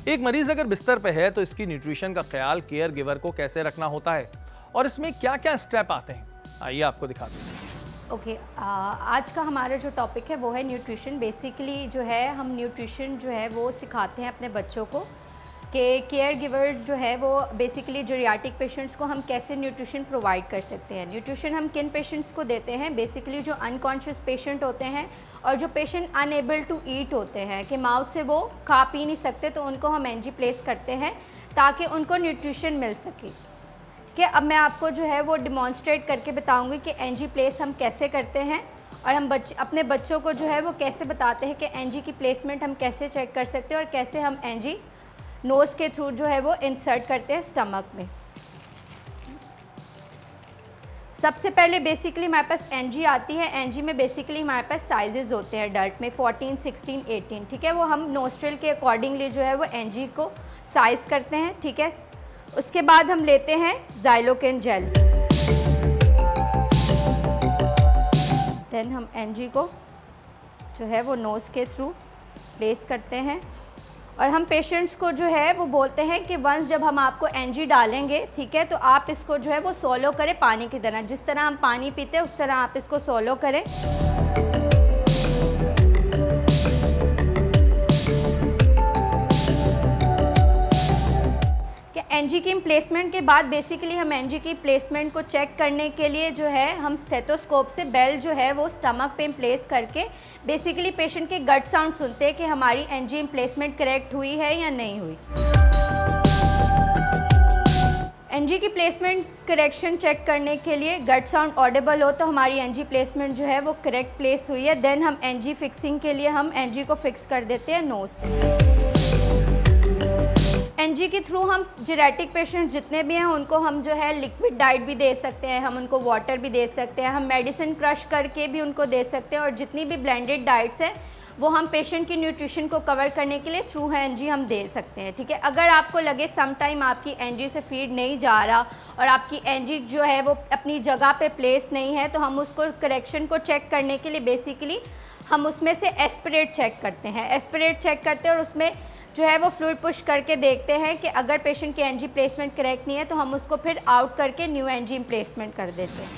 एक मरीज अगर बिस्तर पे है तो इसकी न्यूट्रिशन का ख्याल केयर गिवर को कैसे रखना होता है और इसमें क्या क्या स्टेप आते हैं, आइए आपको दिखाते हैं। ओके, आज का हमारा जो टॉपिक है वो है न्यूट्रिशन। बेसिकली जो है हम न्यूट्रिशन जो है वो सिखाते हैं अपने बच्चों को कि केयर गिवर्स जो है वो बेसिकली जेरियाटिक पेशेंट्स को हम कैसे न्यूट्रिशन प्रोवाइड कर सकते हैं। न्यूट्रिशन हम किन पेशेंट्स को देते हैं, बेसिकली जो अनकॉन्शियस पेशेंट होते हैं और जो पेशेंट अनएबल टू ईट होते हैं कि माउथ से वो खा पी नहीं सकते, तो उनको हम एनजी प्लेस करते हैं ताकि उनको न्यूट्रिशन मिल सके। कि अब मैं आपको जो है वो डिमॉन्स्ट्रेट करके बताऊंगी कि एनजी प्लेस हम कैसे करते हैं और हम अपने बच्चों को जो है वो कैसे बताते हैं कि एनजी की प्लेसमेंट हम कैसे चेक कर सकते हैं और कैसे हम एनजी नोज़ के थ्रू जो है वो इंसर्ट करते हैं स्टमक में। सबसे पहले बेसिकली हमारे पास एनजी आती है। एनजी में बेसिकली हमारे पास साइजेस होते हैं अडल्ट में 14, 16, 18, ठीक है। वो हम नोस्ट्रिल के अकॉर्डिंगली जो है वो एनजी को साइज़ करते हैं, ठीक है। उसके बाद हम लेते हैं ज़ाइलोकेन जेल, देन हम एनजी को जो है वो नोज़ के थ्रू प्लेस करते हैं और हम पेशेंट्स को जो है वो बोलते हैं कि वंस जब हम आपको एनजी डालेंगे, ठीक है, तो आप इसको जो है वो सोलो करें पानी की तरह। जिस तरह हम पानी पीते हैं उस तरह आप इसको सोलो करें। एनजी की प्लेसमेंट के बाद बेसिकली हम एनजी की प्लेसमेंट को चेक करने के लिए जो है हम स्टेथोस्कोप से बेल जो है वो स्टमक पे प्लेस करके बेसिकली पेशेंट के गट साउंड सुनते हैं कि हमारी एनजी प्लेसमेंट करेक्ट हुई है या नहीं हुई। एनजी की प्लेसमेंट करेक्शन चेक करने के लिए गट साउंड ऑडिबल हो तो हमारी एनजी प्लेसमेंट जो है वो करेक्ट प्लेस हुई है। देन हम एनजी फिक्सिंग के लिए हम एनजी को फिक्स कर देते हैं नोज से। एनजी के थ्रू हम जेरेटिक पेशेंट जितने भी हैं उनको हम जो है लिक्विड डाइट भी दे सकते हैं, हम उनको वाटर भी दे सकते हैं, हम मेडिसिन क्रश करके भी उनको दे सकते हैं और जितनी भी ब्लेंडेड डाइट्स हैं वो हम पेशेंट की न्यूट्रिशन को कवर करने के लिए थ्रू है एनजी हम दे सकते हैं, ठीक है। अगर आपको लगे सम टाइम आपकी एनजी से फीड नहीं जा रहा और आपकी एनजी जो है वो अपनी जगह पे प्लेस नहीं है, तो हम उसको करेक्शन को चेक करने के लिए बेसिकली हम उसमें से एस्पिरेट चेक करते हैं। एस्पिरेट चेक करते हैं और उसमें जो है वो फ्लूइड पुश करके देखते हैं कि अगर पेशेंट की एनजी प्लेसमेंट करेक्ट नहीं है तो हम उसको फिर आउट करके न्यू एनजी प्लेसमेंट कर देते हैं।